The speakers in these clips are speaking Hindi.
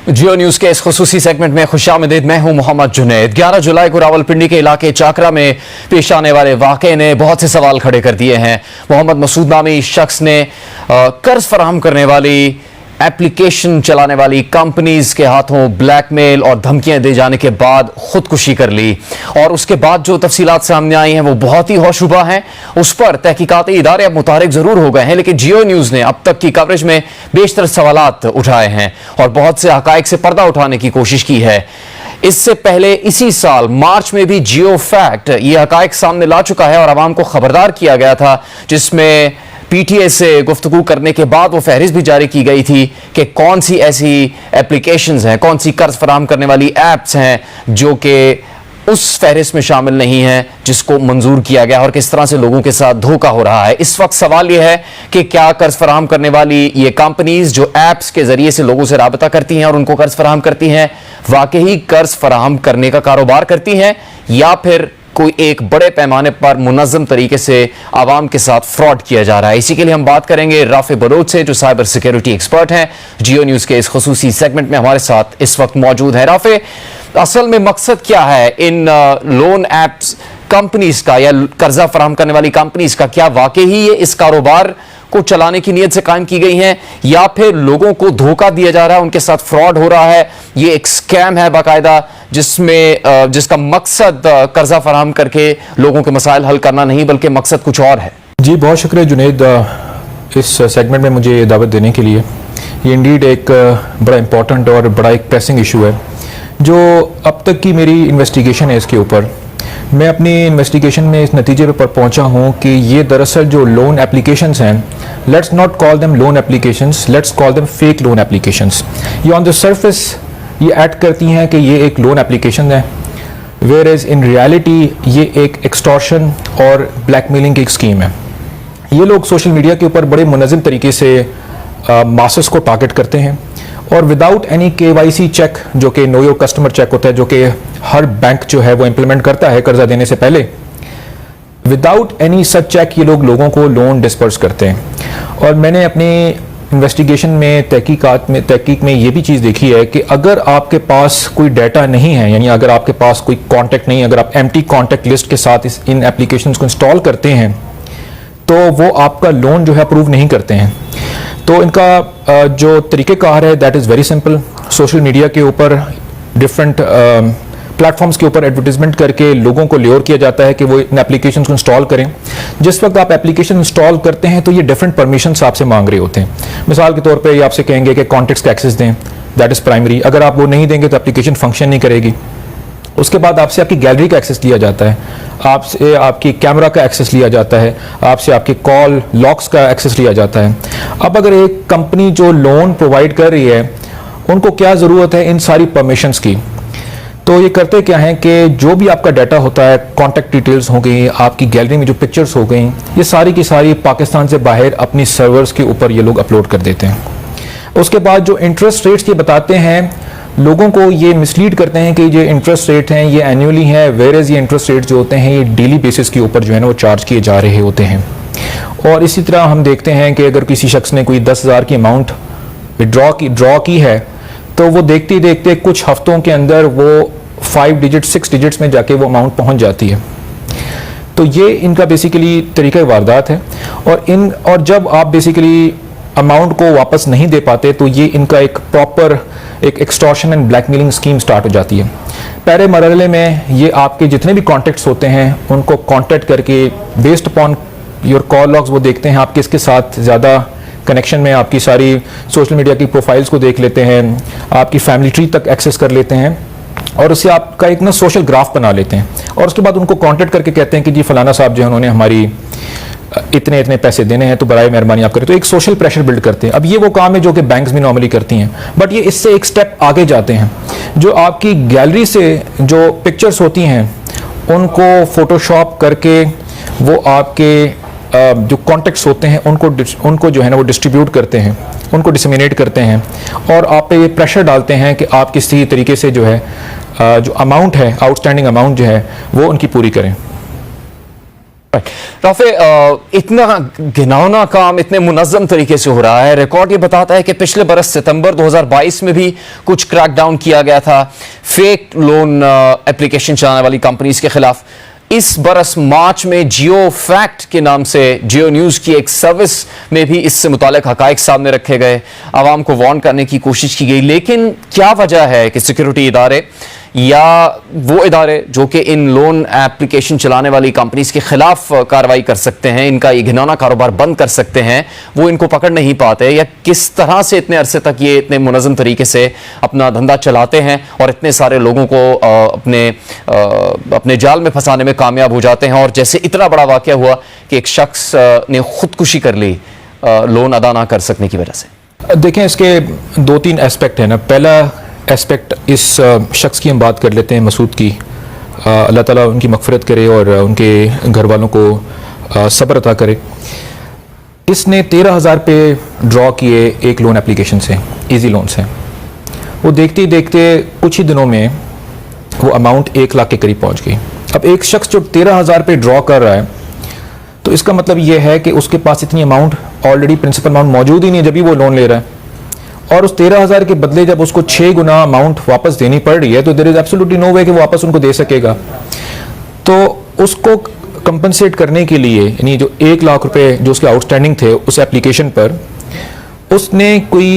जियो न्यूज के इस खुसूसी सेगमेंट में खुशामदीद। मैं हूं मोहम्मद जुनैद। 11 जुलाई को रावलपिंडी के इलाके चाकरा में पेश आने वाले वाक़े ने बहुत से सवाल खड़े कर दिए हैं। मोहम्मद मसूद नामी शख्स ने कर्ज फराहम करने वाली एप्लीकेशन चलाने वाली कंपनीज के हाथों ब्लैकमेल और धमकियां दे जाने के बाद खुदकुशी कर ली और उसके बाद जो तफसीलात सामने आई हैं वो बहुत ही हौशुबा हैं। उस पर तहकीकाती इदारे अब मुतारिक जरूर हो गए हैं, लेकिन जियो न्यूज ने अब तक की कवरेज में बेशतर सवालात उठाए हैं और बहुत से हकायक से पर्दा उठाने की कोशिश की है। इससे पहले इसी साल मार्च में भी जियो फैक्ट ये हकायक सामने ला चुका है और आवाम को खबरदार किया गया था, जिसमें पीटीए से गुफ्तगू करने के बाद वो फहरिस्त भी जारी की गई थी कि कौन सी ऐसी एप्लीकेशंस हैं, कौन सी कर्ज फराहम करने वाली ऐप्स हैं जो कि उस फहरिस्त में शामिल नहीं है जिसको मंजूर किया गया और किस तरह से लोगों के साथ धोखा हो रहा है। इस वक्त सवाल यह है कि क्या कर्ज फराहम करने वाली ये कंपनीज जो ऐप्स के जरिए से लोगों से राबता करती हैं और उनको कर्ज फराहम करती हैं, वाकई कर्ज फराहम करने का कारोबार करती हैं या फिर कोई एक बड़े पैमाने पर मुनज़्ज़म तरीके से आवाम के साथ फ्रॉड किया जा रहा है। इसी के लिए हम बात करेंगे राफे बलोच से, जो साइबर सिक्योरिटी एक्सपर्ट हैं। जियो न्यूज़ के इस खुसूसी सेगमेंट में हमारे साथ इस वक्त मौजूद है। राफे, असल में मकसद क्या है इन लोन एप्स कंपनीज का या कर्जा फराहम करने वाली कंपनीज का? क्या वाकई ही ये इस कारोबार को चलाने की नीयत से कायम की गई हैं या फिर लोगों को धोखा दिया जा रहा है, उनके साथ फ्रॉड हो रहा है? ये एक स्कैम है बाकायदा जिसका मकसद कर्जा फराहम करके लोगों के मसाइल हल करना नहीं बल्कि मकसद कुछ और है। जी बहुत शुक्रिया जुनैद, इस सेगमेंट में मुझे दावत देने के लिए। ये इंडीड एक बड़ा इंपॉर्टेंट और बड़ा एक प्रेसिंग इशू है जो अब तक की मेरी इन्वेस्टिगेशन है इसके ऊपर। मैं अपनी इन्वेस्टिगेशन में इस नतीजे पर पहुंचा हूं कि ये दरअसल जो लोन एप्लीकेशंस हैं, let's not call them loan applications, let's call them fake loan applications. ये ऑन द सरफेस ये ऐड करती हैं कि ये एक लोन एप्लीकेशन है, वेयर एज इन रियलिटी ये एक एक्सटॉर्शन और ब्लैकमेलिंग की एक स्कीम है। ये लोग सोशल मीडिया के ऊपर बड़े मुनज़्ज़म तरीके से मासेस को टारगेट करते हैं और विदाउट एनी KYC चेक, जो कि नो योर कस्टमर चेक होता है, जो कि हर बैंक जो है वो इम्प्लीमेंट करता है कर्जा देने से पहले, विदाउट एनी सच चेक ये लोगों को लोन डिस्पर्स करते हैं। और मैंने अपनी इन्वेस्टिगेशन में तहकीक में ये भी चीज़ देखी है कि अगर आपके पास कोई डाटा नहीं है, यानी अगर आपके पास कोई कॉन्टैक्ट नहीं है, अगर आप एम्प्टी कॉन्टैक्ट लिस्ट के साथ इन एप्लीकेशंस को इंस्टॉल करते हैं तो वो आपका लोन जो है अप्रूव नहीं करते हैं। तो इनका जो तरीक़ेकार है that is very simple. Social media के ऊपर डिफरेंट प्लेटफॉर्म्स के ऊपर एडवर्टीजमेंट करके लोगों को ल्योर किया जाता है कि वो इन एप्लीकेशन को इंस्टॉल करें। जिस वक्त आप एप्लीकेशन इंस्टॉल करते हैं तो ये डिफरेंट परमिशंस आपसे मांग रहे होते हैं। मिसाल के तौर पे ये आपसे कहेंगे कि कॉन्टैक्ट्स का एक्सेस दें, दैट इज़ प्राइमरी। अगर आप वो नहीं देंगे तो एप्लीकेशन फंक्शन नहीं करेगी। उसके बाद आपसे आपकी गैलरी का एक्सेस लिया जाता है, आपसे आपकी कैमरा का एक्सेस लिया जाता है, आपसे आपके कॉल लॉक्स का एक्सेस लिया जाता है। अब अगर एक कंपनी जो लोन प्रोवाइड कर रही है, उनको क्या ज़रूरत है इन सारी परमिशंस की? तो ये करते क्या हैं कि जो भी आपका डाटा होता है, कॉन्टैक्ट डिटेल्स हो गई, आपकी गैलरी में जो पिक्चर्स हो गई, ये सारी की सारी पाकिस्तान से बाहर अपनी सर्वर्स के ऊपर ये लोग अपलोड कर देते हैं। उसके बाद जो इंटरेस्ट रेट्स ये बताते हैं, लोगों को ये मिसलीड करते हैं कि ये इंटरेस्ट रेट हैं ये एनुअली हैं, वेयरएज ये इंटरेस्ट रेट जो होते हैं ये डेली बेसिस के ऊपर जो है ना वो चार्ज किए जा रहे होते हैं। और इसी तरह हम देखते हैं कि अगर किसी शख्स ने कोई 10,000 की अमाउंट ड्रॉ की है तो वो देखते ही देखते कुछ हफ्तों के अंदर वो 5 डिजिट 6 डिजिट्स में जाके वो अमाउंट पहुंच जाती है। तो ये इनका बेसिकली तरीका वारदात है। और जब आप बेसिकली अमाउंट को वापस नहीं दे पाते तो ये इनका एक प्रॉपर एक extortion and blackmailing scheme start हो जाती है। पहले मरहले में ये आपके जितने भी कॉन्टैक्ट्स होते हैं उनको कॉन्टैक्ट करके based upon your call logs वो देखते हैं आप किसके साथ ज़्यादा कनेक्शन में, आपकी सारी सोशल मीडिया की प्रोफाइल्स को देख लेते हैं, आपकी फैमिली ट्री तक एक्सेस कर लेते हैं और उससे आपका एक ना सोशल ग्राफ बना लेते हैं। और उसके बाद उनको कॉन्टैक्ट करके कहते हैं कि जी फलाना साहब जो है उन्होंने हमारी इतने इतने पैसे देने हैं तो बराए मेहरबानी आप करें। तो एक सोशल प्रेशर बिल्ड करते हैं। अब ये वो काम है जो कि बैंक्स भी नॉर्मली करती हैं, बट ये इससे एक स्टेप आगे जाते हैं। जो आपकी गैलरी से जो पिक्चर्स होती हैं उनको फोटोशॉप करके वो आपके जो कॉन्टेक्ट्स होते हैं उनको जो है ना वो डिस्ट्रीब्यूट करते हैं, उनको डिसमिनेट करते हैं और आप पे ये प्रेशर डालते हैं कि आप किसी तरीके से जो है जो अमाउंट है, आउटस्टैंडिंग अमाउंट जो है वो उनकी पूरी करें। राफे, इतना घिनौना काम इतने मुनज़्ज़म तरीके से हो रहा है। रिकॉर्ड ये बताता है कि पिछले बरस सितंबर 2022 में भी कुछ क्रैकडाउन किया गया था फेक लोन एप्लीकेशन चलाने वाली कंपनीज के खिलाफ। इस बरस मार्च में जियो फैक्ट के नाम से जियो न्यूज़ की एक सर्विस में भी इससे मुताल्लिक हकाइक सामने रखे गए, आवाम को वार्न करने की कोशिश की गई। लेकिन क्या वजह है कि सिक्योरिटी इदारे या वो इदारे जो कि इन लोन एप्लीकेशन चलाने वाली कंपनीज के खिलाफ कार्रवाई कर सकते हैं, इनका ये घिनौना कारोबार बंद कर सकते हैं, वो इनको पकड़ नहीं पाते? या किस तरह से इतने अरसे तक ये इतने मुनज़्ज़म तरीके से अपना धंधा चलाते हैं और इतने सारे लोगों को अपने जाल में फंसाने में कामयाब हो जाते हैं? और जैसे इतना बड़ा वाक़या हुआ कि एक शख्स ने खुदकुशी कर ली लोन अदा ना कर सकने की वजह से। देखें, इसके 2-3 एस्पेक्ट हैं ना। पहला एस्पेक्ट, इस शख्स की हम बात कर लेते हैं, मसूद की। अल्लाह ताला उनकी मग़फ़िरत करे और उनके घर वालों को सब्र अता करे। इसने 13,000 रुपये ड्रॉ किए एक लोन एप्लीकेशन से, इजी लोन से। वो देखते ही देखते कुछ ही दिनों में वो अमाउंट 1 लाख के करीब पहुंच गई। अब एक शख्स जो 13,000 रुपये ड्रॉ कर रहा है, तो इसका मतलब ये है कि उसके पास इतनी अमाउंट ऑलरेडी, प्रिंसिपल अमाउंट मौजूद ही नहीं है जब भी वो लोन ले रहा है। और उस 13,000 के बदले जब उसको 6 गुना अमाउंट वापस देनी पड़ रही है, तो देयर इज एब्सोल्युटली नो वे कि वो वापस उनको दे सकेगा। तो उसको कंपनसेट करने के लिए, यानी जो 1 लाख रुपए जो उसके आउटस्टैंडिंग थे उस एप्लीकेशन पर, उसने कोई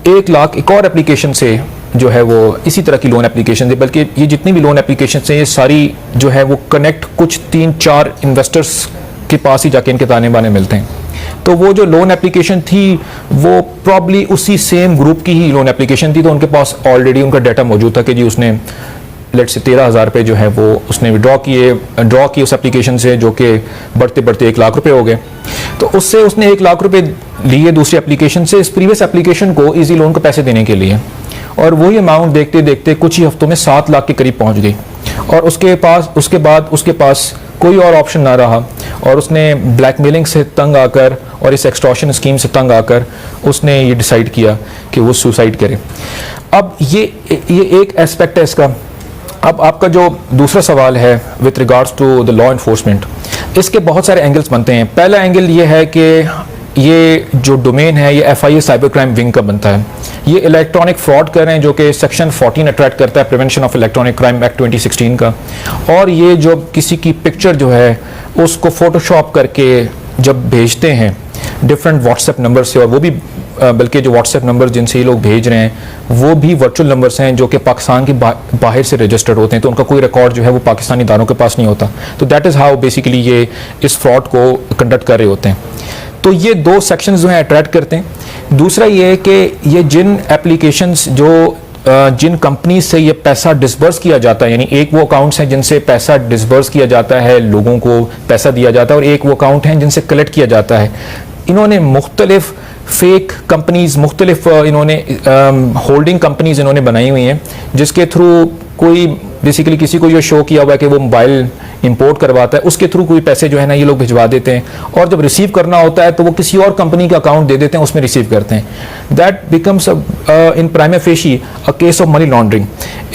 1 लाख एक और एप्लीकेशन से जो है वो इसी तरह की लोन एप्लीकेशन थी, बल्कि ये जितनी भी लोन एप्लीकेशन है ये सारी जो है वो कनेक्ट कुछ 3-4 इन्वेस्टर्स के पास ही जाके इनके ताने बाने मिलते हैं। तो वो जो लोन एप्लीकेशन थी वो प्रॉब्ली उसी सेम ग्रुप की ही लोन एप्लीकेशन थी, तो उनके पास ऑलरेडी उनका डाटा मौजूद था कि जी उसने लेट से 13,000 रुपये जो है वो उसने ड्रॉ किए उस एप्लीकेशन से, जो कि बढ़ते बढ़ते 1 लाख रुपये हो गए। तो उससे उसने 1 लाख रुपये लिए दूसरी एप्लीकेशन से, इस प्रीवियस एप्लीकेशन को इजी लोन को पैसे देने के लिए, और वही अमाउंट देखते देखते कुछ ही हफ्तों में 7 लाख के करीब पहुंच गई। और उसके बाद उसके पास कोई और ऑप्शन ना रहा, और उसने ब्लैकमेलिंग से तंग आकर और इस एक्सटॉर्शन स्कीम से तंग आकर उसने ये डिसाइड किया कि वो सुसाइड करे। अब ये एक एस्पेक्ट है इसका। अब आपका जो दूसरा सवाल है with regards to the law enforcement, इसके बहुत सारे एंगल्स बनते हैं। पहला एंगल ये है कि ये जो डोमेन है ये FIA साइबर क्राइम विंग का बनता है। ये इलेक्ट्रॉनिक फ्रॉड कर रहे हैं, जो कि सेक्शन 14 अट्रैक्ट करता है, prevention of electronic crime act 2016 का। और ये जो किसी की पिक्चर जो है उसको फोटोशॉप करके जब भेजते हैं डिफरेंट व्हाट्सएप नंबर से, और वो भी बल्कि जो व्हाट्सएप नंबर जिनसे ये लोग भेज रहे हैं वो भी वर्चुअल नंबर्स हैं जो कि पाकिस्तान के बाहर से रजिस्टर्ड होते हैं, तो उनका कोई रिकॉर्ड जो है वो पाकिस्तानी इदारों के पास नहीं होता। तो दैट इज़ हाउ बेसिकली ये इस फ्रॉड को कंडक्ट कर रहे होते हैं। तो ये 2 सेक्शंस जो हैं अट्रैक्ट करते हैं। दूसरा ये है कि ये जिन एप्लीकेशंस जिन कंपनी से ये पैसा डिसबर्स किया जाता है, यानी एक वो अकाउंट्स हैं जिनसे पैसा डिसबर्स किया जाता है, लोगों को पैसा दिया जाता है, और एक वो अकाउंट हैं जिनसे कलेक्ट किया जाता है। इन्होंने मुख्तलिफ फेक कंपनीज, मुख्तलिफ इन्होंने होल्डिंग कंपनीज इन्होंने बनाई हुई हैं, जिसके थ्रू कोई बेसिकली किसी को ये शो किया हुआ है कि वो मोबाइल इंपोर्ट करवाता है, उसके थ्रू कोई पैसे जो है ना ये लोग भिजवा देते हैं, और जब रिसीव करना होता है तो वो किसी और कंपनी का अकाउंट दे देते हैं, उसमें रिसीव करते हैं। That becomes in prima facie a case of money laundering.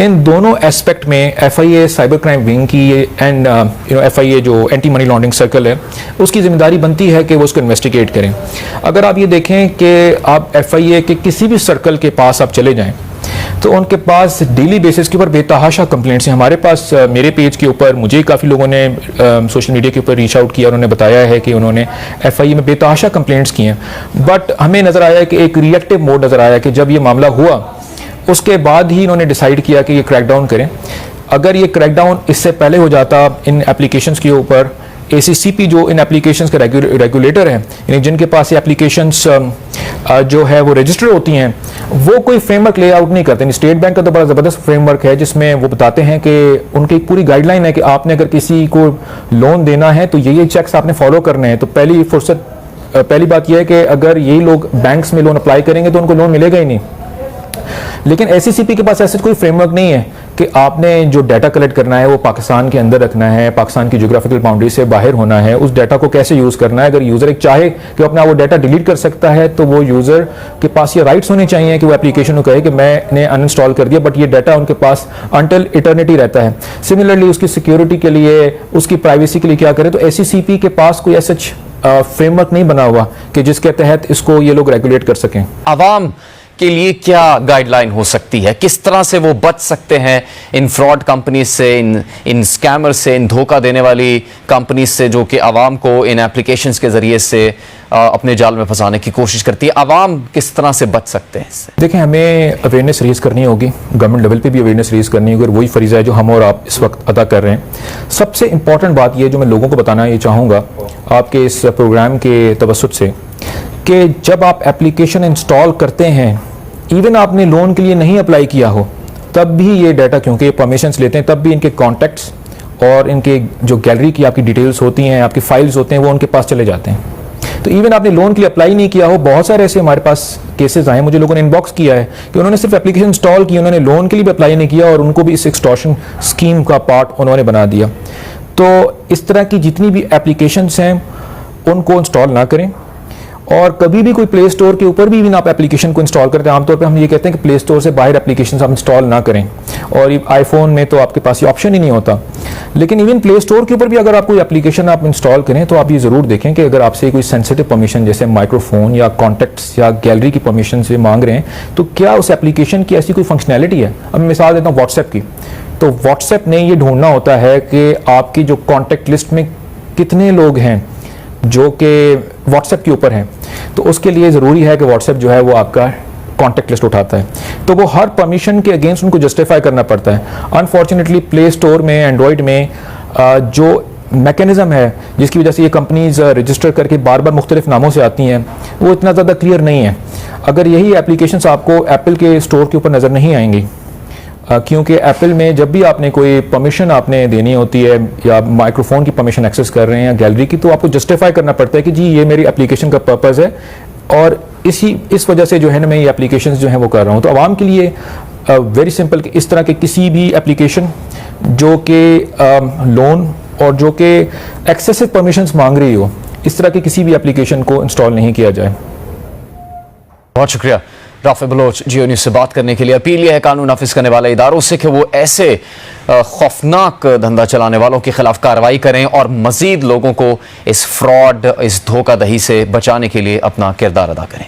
इन दोनों एस्पेक्ट में FIA साइबर क्राइम विंग की एंड FIA जो एंटी मनी लॉन्ड्रिंग सर्कल है उसकी जिम्मेदारी बनती है कि वो उसको इन्वेस्टिगेट करें। अगर आप ये देखें कि आप FIA के किसी भी सर्कल के पास आप चले जाएं तो उनके पास डेली बेसिस के ऊपर बेतहाशा कंप्लेंट्स हैं। हमारे पास मेरे पेज के ऊपर मुझे काफ़ी लोगों ने सोशल मीडिया के ऊपर रीच आउट किया, उन्होंने बताया है कि उन्होंने FIA में बेतहाशा कंप्लेंट्स की हैं। बट हमें नज़र आया कि एक रिएक्टिव मोड नज़र आया कि जब ये मामला हुआ उसके बाद ही इन्होंने डिसाइड किया कि ये क्रैकडाउन करें। अगर ये क्रैकडाउन इससे पहले हो जाता इन एप्लीकेशंस के ऊपर, ACCP जो इन एप्लीकेशंस का रेगुलेटर है, यानी जिनके पास ये एप्लीकेशंस जो है वो रजिस्टर होती हैं, वो कोई फ्रेमवर्क लेआउट नहीं करते। स्टेट बैंक का तो बड़ा ज़बरदस्त फ्रेमवर्क है जिसमें वो बताते हैं कि उनकी एक पूरी गाइडलाइन है कि आपने अगर किसी को लोन देना है तो ये चेक्स आपने फॉलो करने हैं। तो पहली बात यह है कि अगर यही लोग बैंक्स में लोन अप्लाई करेंगे तो उनको लोन मिलेगा ही नहीं। लेकिन ACCP के पास ऐसे कोई फ्रेमवर्क नहीं है कि आपने जो डाटा कलेक्ट करना है वो पाकिस्तान के अंदर रखना है, पाकिस्तान की ज्योग्राफिकल बाउंड्री से बाहर होना है, उस डाटा को कैसे यूज़ करना है। अगर यूज़र एक चाहे कि अपना वो डाटा डिलीट कर सकता है तो वो यूज़र के पास ये राइट्स होने चाहिए कि वो एप्लीकेशन को कहे कि मैंने अनइंस्टॉल कर दिया, बट ये डाटा उनके पास अंटिल इटर्निटी रहता है। सिमिलरली उसकी सिक्योरिटी के लिए, उसकी प्राइवेसी के लिए क्या करें, तो SECP के पास कोई ऐसा फ्रेमवर्क नहीं बना हुआ कि जिसके तहत इसको ये लोग रेगुलेट कर सकें। आवाम के लिए क्या गाइडलाइन हो सकती है, किस तरह से वो बच सकते हैं इन फ्रॉड कंपनी से, इन स्कैमर से, इन धोखा देने वाली कंपनी से जो कि आवाम को इन एप्लीकेशंस के जरिए से अपने जाल में फंसाने की कोशिश करती है। आवाम किस तरह से बच सकते हैं इससे? देखें, हमें अवेयरनेस रेज करनी होगी, गवर्नमेंट लेवल पे भी अवेयरनेस रेज करनी होगी, और वही फरीज़ा है जो हम और आप इस वक्त अदा कर रहे हैं। सबसे इंपॉर्टेंट बात यह जो मैं लोगों को बताना ये चाहूँगा आपके इस प्रोग्राम के तवस्सुत से, कि जब आप एप्लीकेशन इंस्टॉल करते हैं, इवन आपने लोन के लिए नहीं अप्लाई किया हो, तब भी ये डाटा, क्योंकि ये परमिशंस लेते हैं, तब भी इनके कॉन्टैक्ट्स और इनके जो गैलरी की आपकी डिटेल्स होती हैं, आपकी फाइल्स होते हैं, वो उनके पास चले जाते हैं। तो इवन आपने लोन के लिए अप्लाई नहीं किया हो, बहुत सारे ऐसे हमारे पास केसेस आए, मुझे लोगों ने इनबॉक्स किया है कि उन्होंने सिर्फ एप्लीकेशन इंस्टॉल की, उन्होंने लोन के लिए भी अप्लाई नहीं किया और उनको भी इस एक्सटॉर्शन स्कीम का पार्ट उन्होंने बना दिया। तो इस तरह की जितनी भी एप्लीकेशंस हैं उनको इंस्टॉल ना करें, और कभी भी कोई प्ले स्टोर के ऊपर भी इवन आप एप्लीकेशन को इंस्टॉल करते हैं, आमतौर पे हम ये कहते हैं कि प्ले स्टोर से बाहर एप्लीकेशन आप इंस्टॉल ना करें, और आईफोन में तो आपके पास ये ऑप्शन ही नहीं होता। लेकिन इवन प्ले स्टोर के ऊपर भी अगर आप कोई एप्लीकेशन आप इंस्टॉल करें तो आप ये ज़रूर देखें कि अगर आपसे कोई सेंसिटिव परमिशन जैसे माइक्रोफोन या कॉन्टैक्ट्स या गैलरी की परमिशन से मांग रहे हैं, तो क्या उस एप्लीकेशन की ऐसी कोई फंक्शनैलिटी है। अब मैं मिसाल देता हूँ व्हाट्सएप की, तो व्हाट्सएप ने ये ढूंढना होता है कि आपकी जो कॉन्टैक्ट लिस्ट में कितने लोग हैं जो कि व्हाट्सएप के ऊपर हैं, तो उसके लिए ज़रूरी है कि व्हाट्सएप जो है वो आपका कॉन्टैक्ट लिस्ट उठाता है, तो वो हर परमिशन के अगेंस्ट उनको जस्टिफाई करना पड़ता है। अनफॉर्चुनेटली प्ले स्टोर में, एंड्रॉयड में जो मैकेनिज़्म है जिसकी वजह से ये कंपनीज रजिस्टर करके बार बार मुख्तलिफ नामों से आती हैं, वो इतना ज़्यादा क्लियर नहीं है। अगर यही एप्लीकेशंस आपको एप्पल के स्टोर के ऊपर नज़र नहीं आएंगी, क्योंकि एप्पल में जब भी आपने कोई परमिशन आपने देनी होती है, या माइक्रोफोन की परमिशन एक्सेस कर रहे हैं या गैलरी की, तो आपको जस्टिफाई करना पड़ता है कि जी ये मेरी एप्लीकेशन का पर्पज़ है, और इस वजह से जो है ना मैं ये एप्लीकेशंस जो हैं वो कर रहा हूँ। तो आवाम के लिए वेरी सिंपल कि इस तरह के किसी भी एप्लीकेशन जो कि लोन और जो कि एक्सेसिव परमिशंस मांग रही हो, इस तरह के किसी भी एप्लीकेशन को इंस्टॉल नहीं किया जाए। बहुत शुक्रिया राफे बलोच जियो न्यूज़ से बात करने के लिए। अपील यह है कानून नाफिज करने वाले इदारों से कि वो ऐसे खौफनाक धंधा चलाने वालों के खिलाफ कार्रवाई करें और मजीद लोगों को इस फ्रॉड, इस धोखाधड़ी से बचाने के लिए अपना किरदार अदा करें।